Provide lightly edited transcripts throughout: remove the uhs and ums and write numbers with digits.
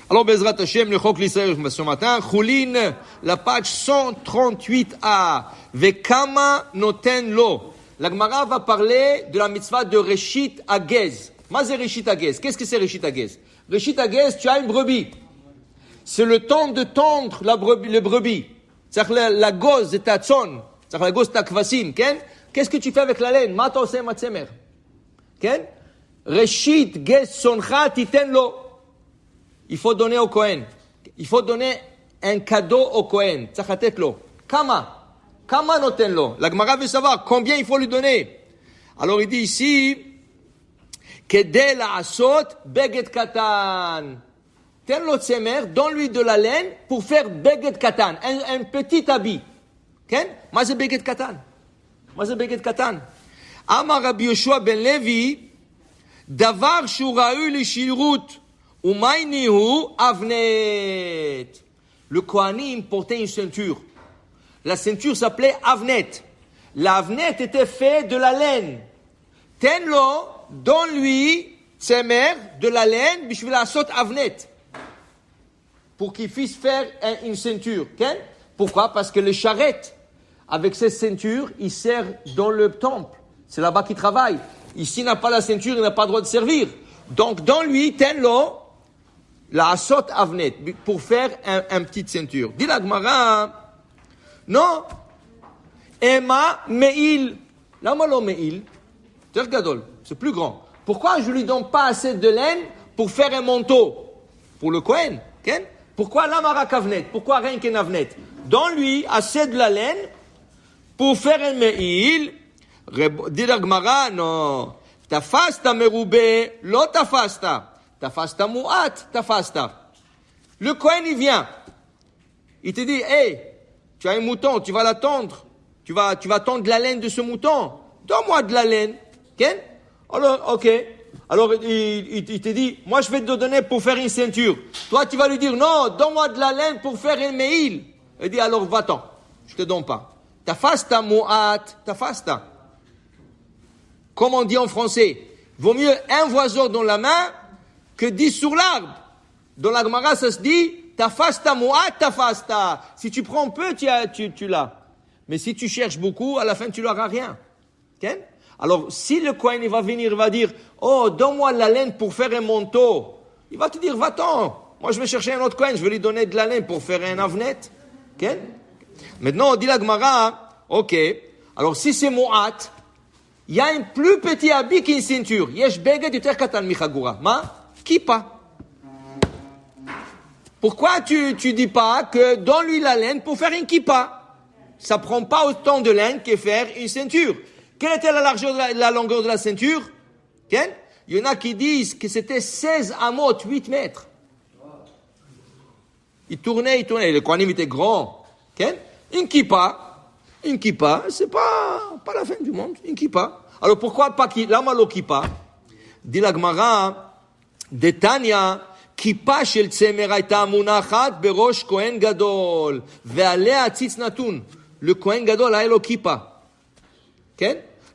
Alors, Bezrat Hashem, le Chok l'Israël ce matin, Choulin, la page 138a, Vekama noten lo. La Gemara va parler de la mitzvah de Reshit Agez. Mazé Reshit Agez. Qu'est-ce que c'est Reshit Agez? Reshit Agez, tu as une brebis. C'est le temps de tondre le brebis. C'est-à-dire la goze de ta tzon. C'est-à-dire la goze de ta kvasim. Qu'est-ce que tu fais avec la laine? Mata osem matzemer. Reshit Gez soncha titen lo. Il faut donner au Kohen. Il faut donner un cadeau au Kohen. Tzachatetlo. Kama noten lo. La Gemara veut savoir combien il faut lui donner. Alors il dit ici, Kedel asot beged katan. Ten lo tsemer, donne-lui de la laine pour faire beged katan, un petit habit. Ma c'est beged katan. Amar Rabbi Yoshua ben Levi, davar shu ra'u li shilrut. Avnet. Le Kohanim portait une ceinture. La ceinture s'appelait Avnet. La Avnet était faite de la laine. Tenlo, donne-lui, ses mères, de la laine, bishvil asot Avnet. Pour qu'il puisse faire une ceinture. Pourquoi? Parce que les charrettes, avec cette ceinture, ils servent dans le temple. C'est là-bas qu'ils travaillent. Ici, il n'a pas la ceinture, il n'a pas le droit de servir. Donc, donne-lui, tenlo, la asot avnet, pour faire un petite ceinture. Dit la Gemara, non, Emma meil. Lama lo meil. C'est gadol, c'est plus grand. Pourquoi je lui donne pas assez de laine pour faire un manteau? Pour le Kohen, pourquoi lama rak avnet? Pourquoi rien qu'un avnet? Donne-lui assez de la laine pour faire un meil. Dit la Gemara, non. Tafasta merube, lo tafasta. Tafasta mu'at, tafasta. Le Kohen, il vient. Il te dit, hey, tu as un mouton, tu vas l'attendre. Tu vas tondre la laine de ce mouton. Donne-moi de la laine. Alors, ok. Alors, il te dit, moi, je vais te donner pour faire une ceinture. Toi, tu vas lui dire, non, donne-moi de la laine pour faire un meil. Il dit, alors, va-t'en. Je te donne pas. Tafasta mu'at, tafasta. Comme on dit en français, vaut mieux un oiseau dans la main que 10 sur l'arbre. Dans la Gemara, ça se dit, tafasta mu'at tafasta. Si tu prends peu, tu l'as. Mais si tu cherches beaucoup, à la fin, tu n'auras rien. Alors, si le Kohen, il va venir, il va dire, oh, donne-moi de la laine pour faire un manteau. Il va te dire, va-t'en. Moi, je vais chercher un autre Kohen, je vais lui donner de la laine pour faire un avnet. Maintenant, on dit la Gemara, ok. Alors, si c'est mu'at, il y a un plus petit habit qu'une ceinture. Yesh beged yuter katan michagura. Kippa. Pourquoi tu dis pas que donne-lui la laine pour faire une kippa? Ça prend pas autant de laine que faire une ceinture. Quelle était la largeur la longueur de la ceinture? Il y en a qui disent que c'était 16 amot, 8 mètres. Il tournait. Le Kohanim était grand. Une kippa, c'est pas la fin du monde. Une kippa. Alors pourquoi pas lama lo kippa? Dit la Gemara, Detania, kippa shel tzemer hayta munachat berosh Kohen gadol, ve'alea tzitz natun. Le Kohen gadol a lo kippa.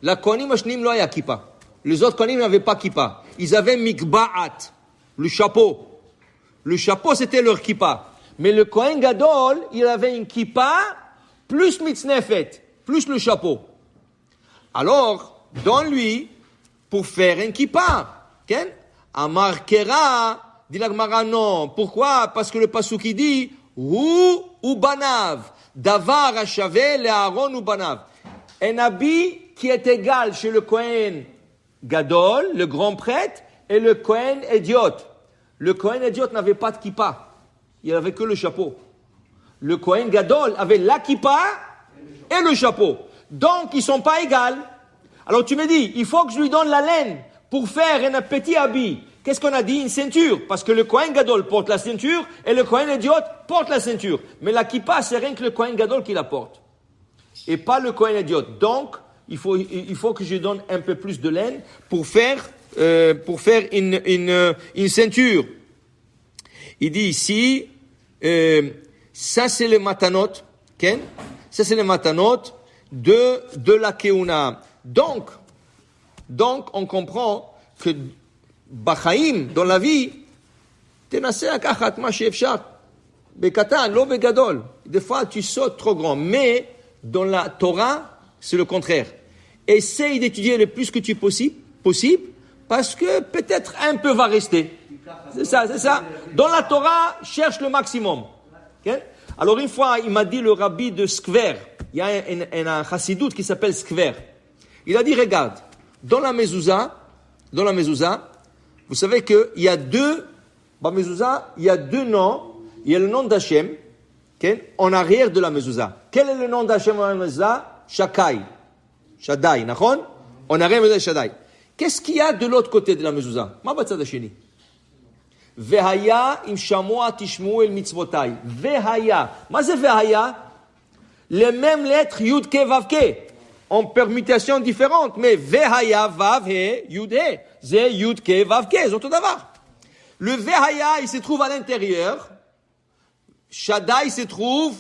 La Kohanim ashnim lo haya kippa. Les autres Kohanim n'avaient pas kippa. Ils avaient mikba'at, le chapeau. Le chapeau, c'était leur kippa. Mais le Kohen gadol, il avait une kippa plus mitznefet, plus le chapeau. Alors, donne-lui pour faire un kippa. Amar kera, dit la Gemara, non. Pourquoi? Parce que le pasuk il dit, hu ou banav, davar hashave le Aaron ou banav. Un habit qui est égal chez le Kohen gadol, le grand prêtre, et le Kohen idiot. Le Kohen idiot n'avait pas de kippa. Il n'avait que le chapeau. Le Kohen gadol avait la kippa et le chapeau. Donc, ils ne sont pas égaux. Alors, tu me dis, il faut que je lui donne la laine pour faire un petit habit. Qu'est-ce qu'on a dit? Une ceinture. Parce que le Kohen gadol porte la ceinture et le Kohen idiot porte la ceinture. Mais la kippa, c'est rien que le Kohen gadol qui la porte. Et pas le Kohen idiot. Donc, il faut que je donne un peu plus de laine pour faire une ceinture. Il dit ici, ça c'est les matanot, ça c'est les matanot de la keuna. Donc, on comprend que Bachaïm, dans la vie, תנסה לקחת מה שאפשר. בקטן, לא בגדול. Des fois, tu sautes trop grand. Mais dans la Torah, c'est le contraire. Essaye d'étudier le plus que tu possible, parce que peut-être un peu va rester. C'est ça. Dans la Torah, cherche le maximum. Okay? Alors une fois, il m'a dit le rabbi de Skver, il y a un chassidoute qui s'appelle Skver. Il a dit, regarde, dans la mezouza, vous savez qu'il y a deux noms. Il y a le nom d'Hachem, okay, en arrière de la mezouza. Quel est le nom d'Hachem en mezouza? Shaddai, nachon? En arrière de la Shaddai. Qu'est-ce qu'il y a de l'autre côté de la mezouza? Ma batzad hasheni. Vehaya im shamoa tishmu el mitzvotai. Vehaya. Ma c'est Vehaya? Les mêmes lettres Yud Ke Vav Ke. En permutations différentes. Mais Vehaya, Vav He, Yud He. C'est Yud Ke Vav Ke. C'est tout d'abord. Le Vehaya, il se trouve à l'intérieur. Shaddai se trouve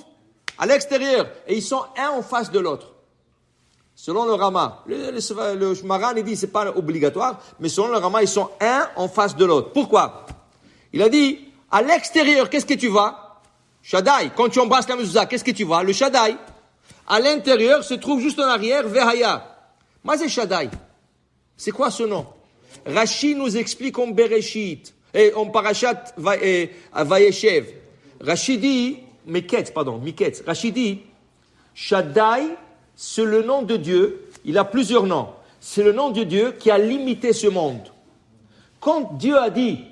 à l'extérieur. Et ils sont un en face de l'autre. Selon le Rama. Le Shmaran, il dit c'est pas obligatoire. Mais selon le Rama, ils sont un en face de l'autre. Pourquoi? Il a dit, à l'extérieur, qu'est-ce que tu vois? Shaddai. Quand tu embrasses la mezouza, qu'est-ce que tu vois? Le Shaddai. À l'intérieur se trouve juste en arrière, Vehaya. Mais c'est Shaddai. C'est quoi ce nom? Rashi nous explique en Bereshit. Et en Parashat Vayeshev. Rashi dit, Miketz. Rashi dit, Shaddai, c'est le nom de Dieu. Il a plusieurs noms. C'est le nom de Dieu qui a limité ce monde. Quand Dieu a dit,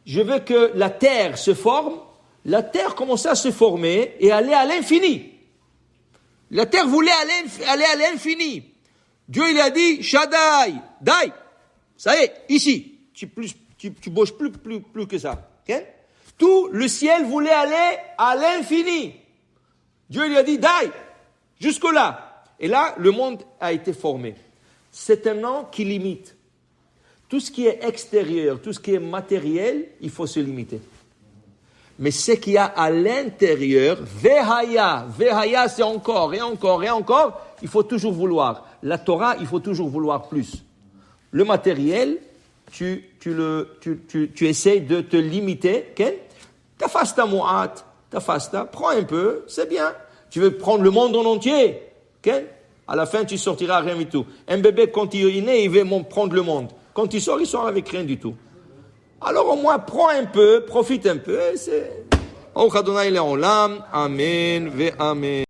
je veux que la terre se forme, la terre commençait à se former et aller à l'infini. La terre voulait aller à l'infini. Dieu, il a dit, Shaddai, Dai. Ça y est, ici. Tu bouges plus que ça. Okay? Tout le ciel voulait aller à l'infini. Dieu lui a dit, Dai, jusque-là. Et là, le monde a été formé. C'est un nom qui limite. Tout ce qui est extérieur, tout ce qui est matériel, il faut se limiter. Mais ce qu'il y a à l'intérieur, Vehaya, c'est encore, et encore, il faut toujours vouloir. La Torah, il faut toujours vouloir plus. Le matériel, tu essaies de te limiter, okay? Tafasta mu'at, prends un peu, c'est bien. Tu veux prendre le monde en entier, okay? À la fin, tu sortiras rien du tout. Un bébé, quand il est né, il veut prendre le monde. Quand il sort avec rien du tout. Alors au moins, prends un peu, profite un peu. C'est... Amen, ve amen.